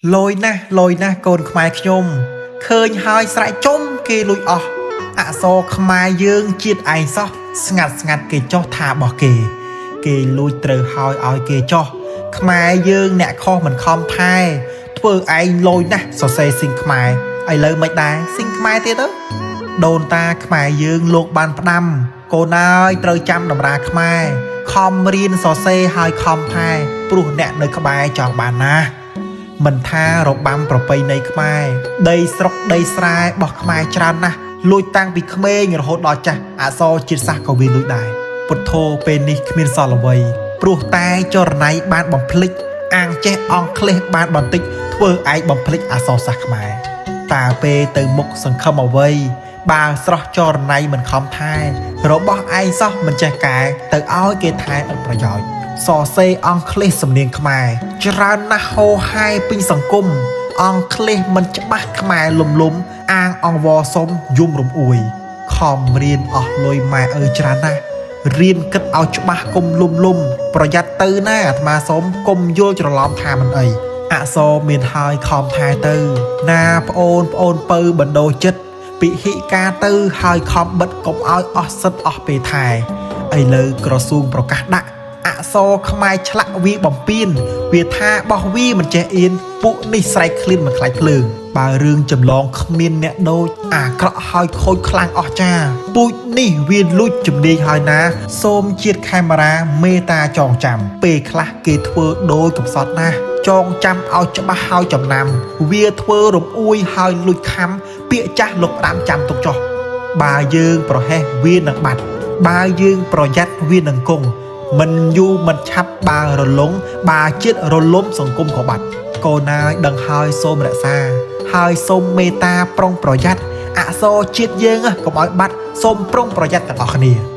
lôi na côn khmai nhôm khơi hai sải trông kê lùi so khmai dương chiết ai so ngặt kê cho thả bỏ kê lùi từ hai ai kê cho khmai dương nè kho mình khom thai thưa ai lôi na so xe sinh khmai ai lơ mấy đá sinh khmai thế đó đồn ta khmai dương luộc bàn đâm cô nai trời chăm đầm ra khmai khom riêng so xe hai khom thai pru nè nơi khmai chọn bàn na mình tha rộp bămប្រពៃណីខ្មែរដីស្រុកដីស្រែបោះខ្មែរច្រើនណាស់លួចតាំងពីក្មេងរហូតដល់ចាស់អសរជាតិសាសន៍ក៏វាលួចដែរពុទ្ធោពេលនេះគ្មានសល់អ្វីព្រោះតែចរណៃបានបំភ្លេចអាងចេះអង់គ្លេសបានបន្តិចធ្វើឯងបំភ្លេចអសរសាស្ត្រខ្មែរតើពេលទៅមុខសង្ឃឹមអ្វីបើស្រស់ចរណៃមិនខំថែរបស់ឯងសោះមិនចេះកែទៅឲ្យគេថែអត់ប្រយោជន៍សរសេរអង់គ្លេសសំនៀងខ្មែរច្រើនណាស់ហោហាយពេញសង្គមអង់គ្លេសមិនច្បាស់ខ្មែរលំអាងអង្វរសុំយំរំអួយខំរៀនអស់លុយម៉ែអើយច្រើនណាស់រៀនគិតឲ្យច្បាស់គុំលំប្រយ័ត្នទៅណាអាត្មាសុំគុំយល់ច្រឡំថាមិនអីអក្សរមានហើយខំថែទៅណាប្អូនពៅបណ្ដោចិត្តពិហិការទៅហើយខំបិទកុំឲ្យអស់សិតអស់ពេលថែឥឡូវក្រសួងប្រកាសដាក់អក្សរខ្មែរឆ្លាក់វាបំពេញវាថាបោះវាមិនចេះអៀនពួកនេះស្រែកឃ្លានមិនខ្លាចភ្លើងបើរឿងចម្លងគ្មានអ្នកដូចអាក្រក់ហើយខូចខ្លាំងអស់ចាពូជនេះវាលួចជំនាញហើយណាសូមជាតិខេមរាមេតាចងចាំពេលខ្លះគេធ្វើដោយកំសត់ណាស់ចងចាំឲ្យច្បាស់ហើយចំណាំវាធ្វើរំអួយហើយលួចខំពាក្យចាស់លោកផ្ដាំចាំទុកចុះបើយើងប្រហែសវានឹងបាត់បើយើងប្រយ័ត្នវានឹងគង់មិនយូរមិនឆាប់បើរលងបើជាតិរលំសង្គមក៏បាត់កូនណាយដឹងហើយសូមរក្សាហើយសូមមេត្តាប្រុងប្រយ័ត្នអក្សរជាតិយើងកុំឲ្យបាត់សូមប្រុងប្រយ័ត្នទាំងអស់គ្នា